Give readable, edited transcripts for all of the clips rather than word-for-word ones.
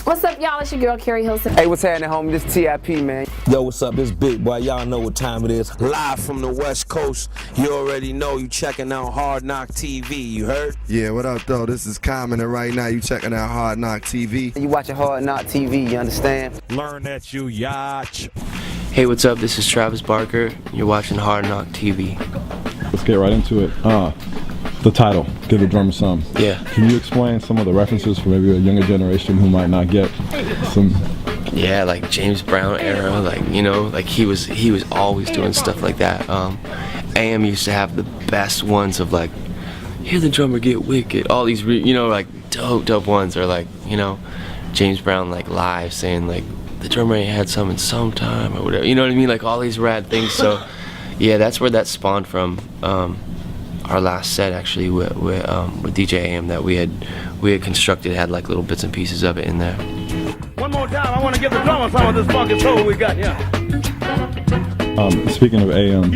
What's up, y'all? It's your girl, Carrie Hilson. Hey, what's happening, homie? This TIP, man. Yo, what's up? This Big Boy. Y'all know what time it is. Live from the West Coast. You already know you checking out Hard Knock TV. You heard? Yeah, what up, though? This is Common, and right now you checking out Hard Knock TV. You watching Hard Knock TV, you understand? Learn that you yacht. Hey, what's up? This is Travis Barker. You're watching Hard Knock TV. Let's get right into it. The title, Give the Drummer Some. Yeah. Can you explain some of the references for maybe a younger generation who might not get some? Yeah, like James Brown era, like, you know, like he was always doing stuff like that. AM used to have the best ones of like, hear the drummer get wicked. All these, you know, like dope ones, or like, you know, James Brown like live saying like, the drummer ain't had some in some time or whatever. You know what I mean? Like all these rad things. So yeah, that's where that spawned from. Our last set actually with DJ AM that we had constructed had like little bits and pieces of it in there. One more time, I want to give the drummer some of this funky soul we got, yeah. Speaking of AM,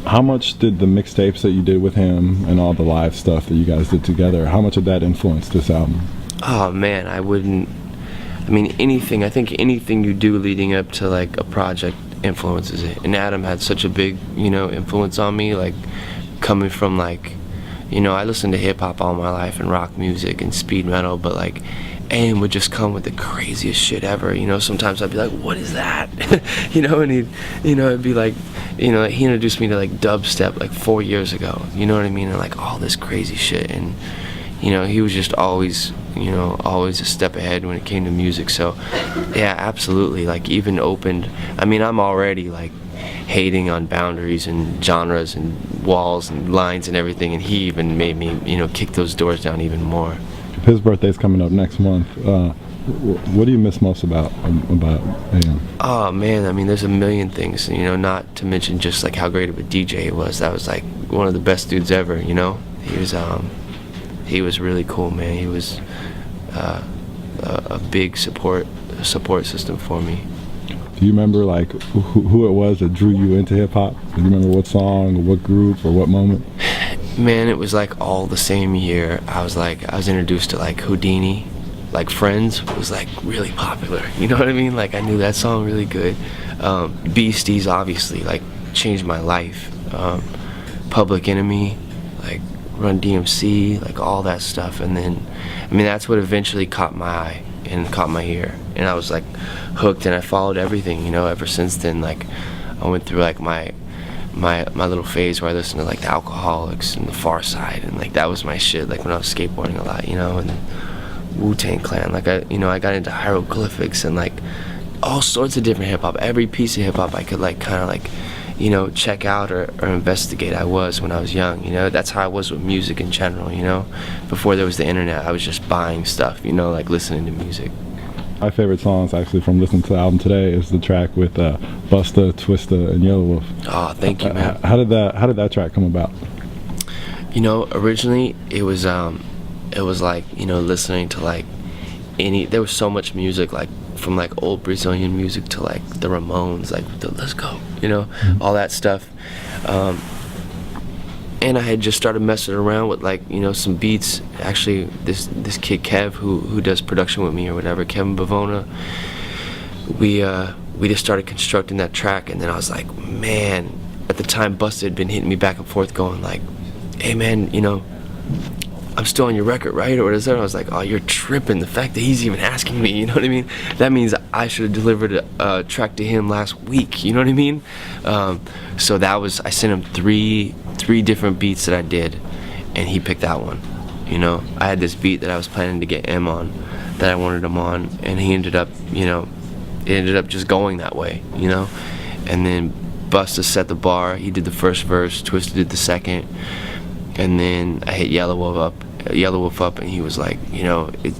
how much did the mixtapes that you did with him and all the live stuff that you guys did together, how much of that influenced this album? Oh man, I think anything you do leading up to like a project influences it. And Adam had such a big, you know, influence on me, like coming from like, you know, I listened to hip hop all my life and rock music and speed metal, but like AM would just come with the craziest shit ever. You know, sometimes I'd be like, what is that? You know, and he'd, you know, it'd be like, you know, he introduced me to like dubstep like 4 years ago, you know what I mean? And like all this crazy shit. And, you know, he was just always, you know, always a step ahead when it came to music. So yeah, absolutely. Like even opened, I mean, I'm already like hating on boundaries and genres and walls and lines and everything, and he even made me, you know, kick those doors down even more. His birthday's coming up next month. What do you miss most about AM? Oh man, I mean, there's a million things, you know, not to mention just like how great of a DJ he was. That was like one of the best dudes ever, you know. He was really cool, man. He was a big support system for me. Do you remember like who it was that drew you into hip hop? Do you remember what song or what group or what moment? Man, it was like all the same year. I was introduced to like Houdini, like Friends was like really popular. You know what I mean? Like I knew that song really good. Beasties obviously like changed my life. Public Enemy, like Run DMC, like all that stuff. And then, I mean, that's what eventually caught my eye and caught my ear, and I was like hooked, and I followed everything, you know, ever since then. Like I went through like my little phase where I listened to like the Alcoholics and the Far Side, and like that was my shit, like when I was skateboarding a lot, you know, and Wu-Tang Clan. Like I got into hieroglyphics and like all sorts of different hip hop. Every piece of hip hop I could like kind of like, you know, check out or investigate. I was when I was young, you know. That's how I was with music in general, you know. Before there was the internet, I was just buying stuff, you know, like listening to music. My favorite songs actually from listening to the album today is the track with Busta, Twista, and Yellow Wolf. Oh, thank you, man. How did that track come about? You know, originally it was like, you know, listening to like there was so much music, like from like old Brazilian music to like the Ramones, like the Let's Go, you know, all that stuff. And I had just started messing around with like, you know, some beats. Actually, this kid Kev who does production with me or whatever, Kevin Bavona, we just started constructing that track, and then I was like, man, at the time Busta had been hitting me back and forth going like, hey man, you know, I'm still on your record, right? Or what is that? I was like, oh, you're tripping. The fact that he's even asking me, you know what I mean? That means I should have delivered a track to him last week, you know what I mean? So that was, I sent him three different beats that I did, and he picked that one, you know? I had this beat that I was planning to get M on, that I wanted him on, and he ended up, you know, it ended up just going that way, you know? And then Busta set the bar. He did the first verse, Twista did the second, and then I hit Yellow Wolf up, and he was like, you know, it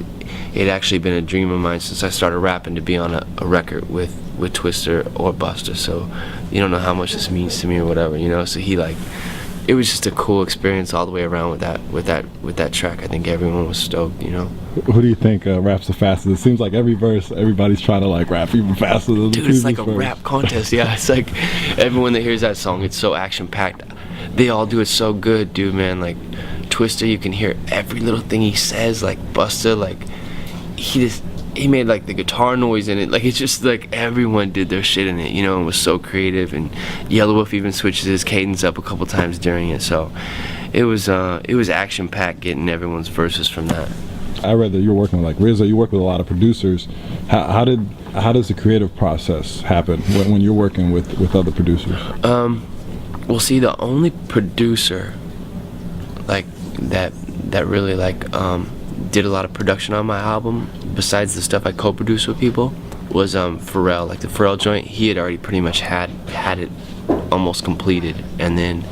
had actually been a dream of mine since I started rapping to be on a record with Twista or Busta. So you don't know how much this means to me or whatever, you know. So he like, it was just a cool experience all the way around with that track. I think everyone was stoked, you know. Who do you think raps the fastest? It seems like every verse, everybody's trying to like rap even faster than the previous Dude, it's like a verse. rap contest. Yeah, it's like everyone that hears that song, it's so action packed. They all do it so good, dude, man. Like Twista, you can hear every little thing he says. Like Busta, like he just he made like the guitar noise in it. Like it's just like everyone did their shit in it, you know, and was so creative. And Yellow Wolf even switches his cadence up a couple times during it. So it was action packed getting everyone's verses from that. I read that you're working with like RZA. You work with a lot of producers. How does the creative process happen when you're working with other producers? Well, see, the only producer like that really like did a lot of production on my album, besides the stuff I co-produced with people, was Pharrell. Like the Pharrell joint, he had already pretty much had it almost completed, and then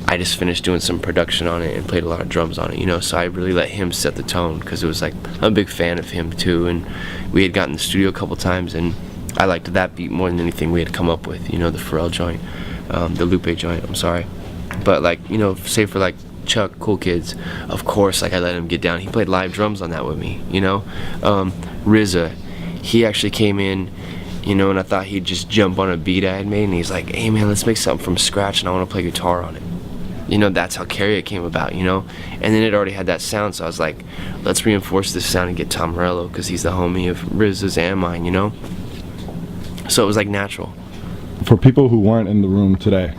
I just finished doing some production on it and played a lot of drums on it, you know. So I really let him set the tone, because it was like, I'm a big fan of him too, and we had gotten in the studio a couple times, and I liked that beat more than anything we had come up with, you know, the Pharrell joint, the Lupe joint, I'm sorry. But like, you know, say for like Chuck, Cool Kids, of course, like I let him get down. He played live drums on that with me, you know. RZA, he actually came in, you know, and I thought he'd just jump on a beat I had made, and he's like, hey man, let's make something from scratch, and I want to play guitar on it. You know, that's how Carry It came about, you know. And then it already had that sound, so I was like, let's reinforce this sound and get Tom Morello, because he's the homie of RZA's and mine, you know. So it was like natural. For people who weren't in the room today,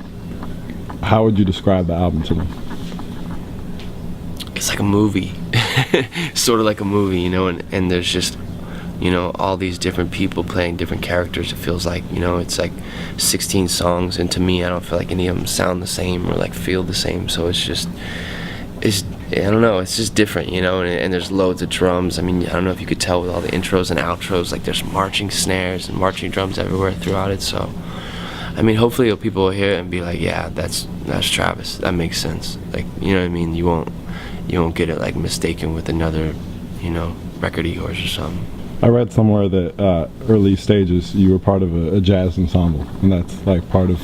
how would you describe the album to them? It's like a movie, sort of like a movie, you know, and there's just, you know, all these different people playing different characters. It feels like, you know, it's like 16 songs, and to me, I don't feel like any of them sound the same or like feel the same. So it's I don't know, it's just different, you know, and there's loads of drums. I mean, I don't know if you could tell with all the intros and outros, like there's marching snares and marching drums everywhere throughout it. So, I mean, hopefully people will hear it and be like, yeah, that's Travis. That makes sense. Like, you know what I mean? You won't get it like mistaken with another, you know, record of yours or something. I read somewhere that early stages you were part of a jazz ensemble, and that's like part of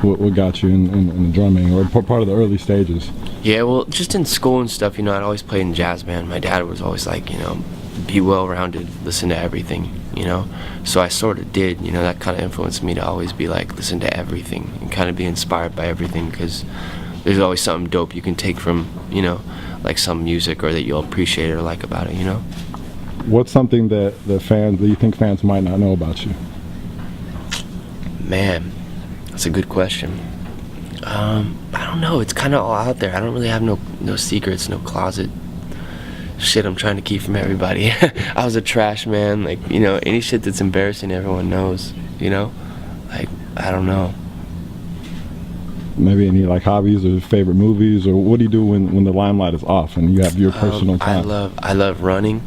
what got you in the drumming, or part of the early stages. Yeah, well, just in school and stuff, you know, I'd always played in jazz band. My dad was always like, you know, be well-rounded, listen to everything, you know. So I sort of did, you know, that kind of influenced me to always be like, listen to everything and kind of be inspired by everything, because there's always something dope you can take from, you know, like some music, or that you'll appreciate or like about it, you know. What's something that you think fans might not know about you? Man, that's a good question. I don't know. It's kind of all out there. I don't really have no secrets, no closet shit I'm trying to keep from everybody. I was a trash man. Like, you know, any shit that's embarrassing, everyone knows. You know, like, I don't know. Maybe any like hobbies or favorite movies, or what do you do when the limelight is off and you have your personal time? I love running.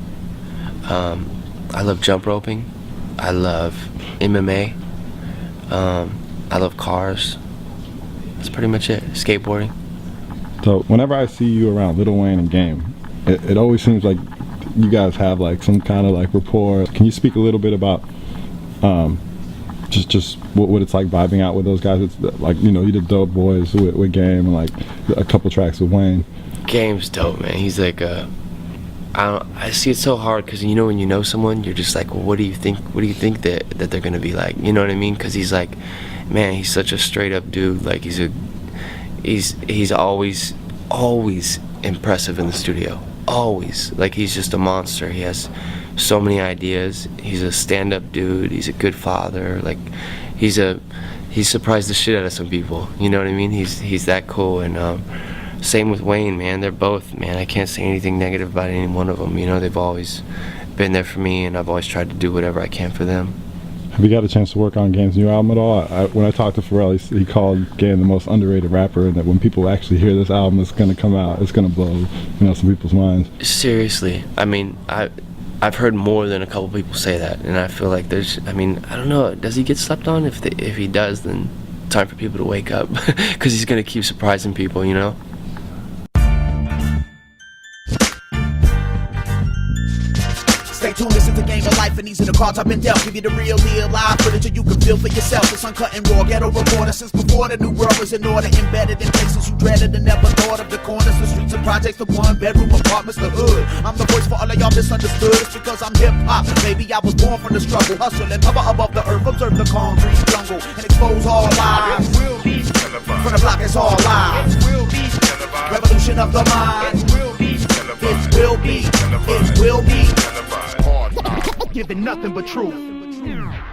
I love jump roping. I love MMA. I love cars. That's pretty much it. Skateboarding. So whenever I see you around Lil Wayne and Game, it always seems like you guys have like some kind of like rapport. Can you speak a little bit about just what it's like vibing out with those guys? It's like, you know, you did Dope Boys with Game, and like a couple tracks with Wayne. Game's dope, man. He's like I see it so hard, because, you know, when you know someone, you're just like, well, what do you think that they're gonna be like, you know what I mean? Because he's like, man, he's such a straight up dude. Like he's always impressive in the studio, always. Like, he's just a monster. He has so many ideas. He's a stand-up dude. He's a good father. Like, he's surprised the shit out of some people, you know what I mean? He's that cool. And same with Wayne, man. They're both, man, I can't say anything negative about any one of them. You know, they've always been there for me, and I've always tried to do whatever I can for them. Have you got a chance to work on Game's new album at all? When I talked to Pharrell, he called Game the most underrated rapper, and that when people actually hear this album, it's going to come out, it's going to blow, you know, some people's minds. Seriously, I mean, I've heard more than a couple people say that, and I feel like I don't know, does he get slept on? If he does, then time for people to wake up, because he's going to keep surprising people, you know? Stay tuned, listen to Game of Life, and these are the cards I've been dealt. Give you the real deal, live footage, and you can feel for yourself. It's uncut and raw, ghetto reporter. Since before the new world was in order, embedded in places you dreaded and never thought of. The corners, the streets, and projects, the one-bedroom apartments, the hood. I'm the voice for all of y'all misunderstood. It's because I'm hip-hop, baby. I was born from the struggle, hustle and hover above the earth. Observe the concrete jungle and expose all lies. From the block, it's all lies. Revolution of the mind. It will be. Hard knock. giving nothing but truth.